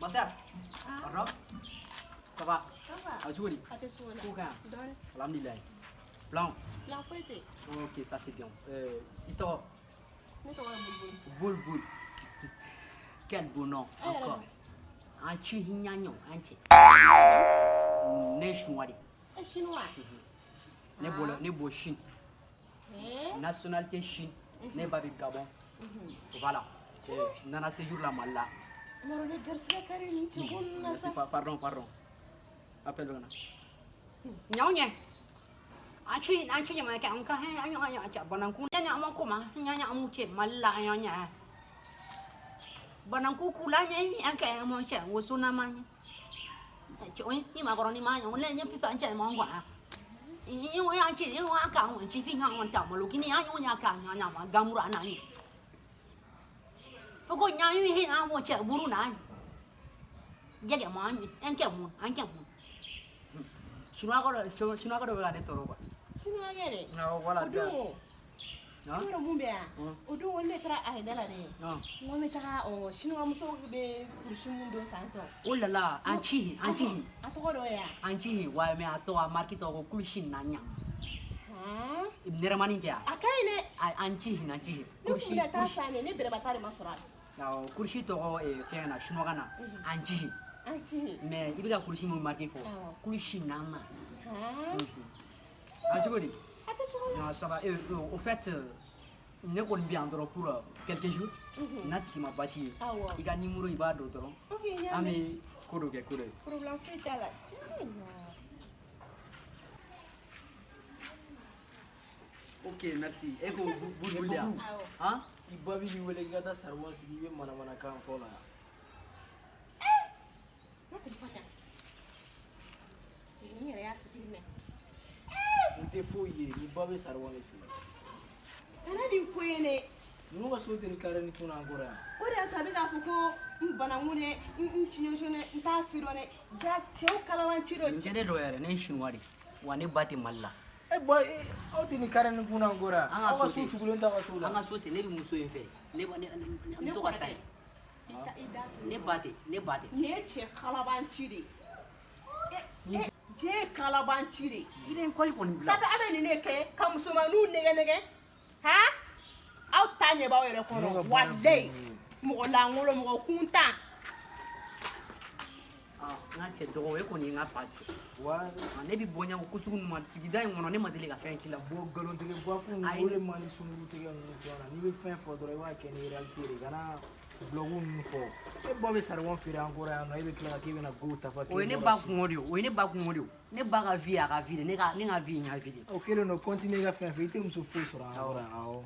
Ma sœur, pardon? Ça va? Ça va. Ah, tu vois, Kouka. Alhamdulillah. Blanc. Blanc fouetté. Ok, ça c'est bien. Ito. Ne t'en vas Boule, boule. Quel beau nom, Ah, encore. Anchi hignagnon, anchi. Ne chouari. Eh, chinois. Ne beau Chine. Eh? Nationalité Chine. Ne babi Gabon. Voilà. Nana séjour la mal là. Maro ne garcia kare ni ci gonna sa. Pardon. Appelle-le. Nyaunya. Anchi nyama ka anka he anyo acha bananku nya mo kuma nya mu che malla nya. Bananku kula nya mi anka mo che wo suna ma nya. Choi ni ma goro ni ma nya le nya pi fa nya mo ngwa. Ni wo ya chi ni wo aka wo chi fi nga won ta mo lu kini anyo nya ka nya ma gamura na ni. Poko nya yu he na wo che buru na. Jage mo anke mo. Chinois ko ga ne toro ba. Chinois gere. Ah voilà. Odu. Hein? Maro mumbea. Odu wonne tra ay dala de. Non. Ngome ta o chinois muso be kurshi mundo tanto. Oh là là, anchi. Atoko do ya. Anchi wa me ato a marki to ko kulshin na nya. Ha? Ibnere mani kia. Akai ne. Anchi. Ne kula ta sane ne bere batari masura. Na kurshi to ko ke na shino kana. Anchi. Anchi. Mais ibiga kurshi mo marki fo. Kulshin na ma. Ha? Anchi ko di. Atoko. Non, ça va. Au fait, ne ko bien doro pour quelques jours. Nati ki ma basi. Awo. Iga numéro iba do doro. Okay, ya. Ami kodo ke kodo. Problem free tala. Ok, merci. Eko bulbulia. Hein? Ibabi ni wele gata sarwa sigi be mana kan fola. Ma ko fata. Ni yɛrɛ y'a sigi mɛ. Nte foye ibabe sarwa le fi. Kana nin fo ye ne. Nunu ka so te ni kare ni kuna ngora. O de y'a to a bɛ k'a fɔ ko n bananku ne n tiɲɛso ne n t'a siro ne ja cɛw kalabanci dɔ Cede do yɛrɛ ne chinois de. Wa ne bati malla. Eh boy, aw te ni kare ni kuna ngora. An ka Aw ka so so te. tugulen ta ka so la. An ka so te ne bi muso in fɛ. Ne to ka taa. Ne bati. nin ye cɛ kalabanci de ye. Jɛ kalabanci de. I bɛ n kɔli kɔni bila. Safi a bɛ nin de kɛ ka musomaninw nɛgɛ han aw ta ɲɛ b'aw yɛrɛ kɔnɔ walayi mɔgɔ lankolon mɔgɔ kuntan. N ka cɛ dɔgɔ e kɔni ye n ka fa ci. Wa Ne bi bɔ ɲɛ ko sugu ninnu ma sigida in kɔnɔ ne ma deli ka fɛn k'i la. bo galon tigɛ bafu Ayi. ngole mani sunguru tigɛ ngun fana. Ni be fɛn fɔ dɔrɔn i b'a kɛ ni reality de kana blogu nunu fɔ. E bɔ be sarwa feere encore yan nɔ e be tila ka k'i bɛna go ta fa. O ye ne ba kungo de ye. Ne ba ka vie a ka vie de. Ne ka vie n ka vie de. O kelen no continue ka fɛn fɛ i tɛ muso foyi sɔrɔ an kɔrɔ yan awɔ.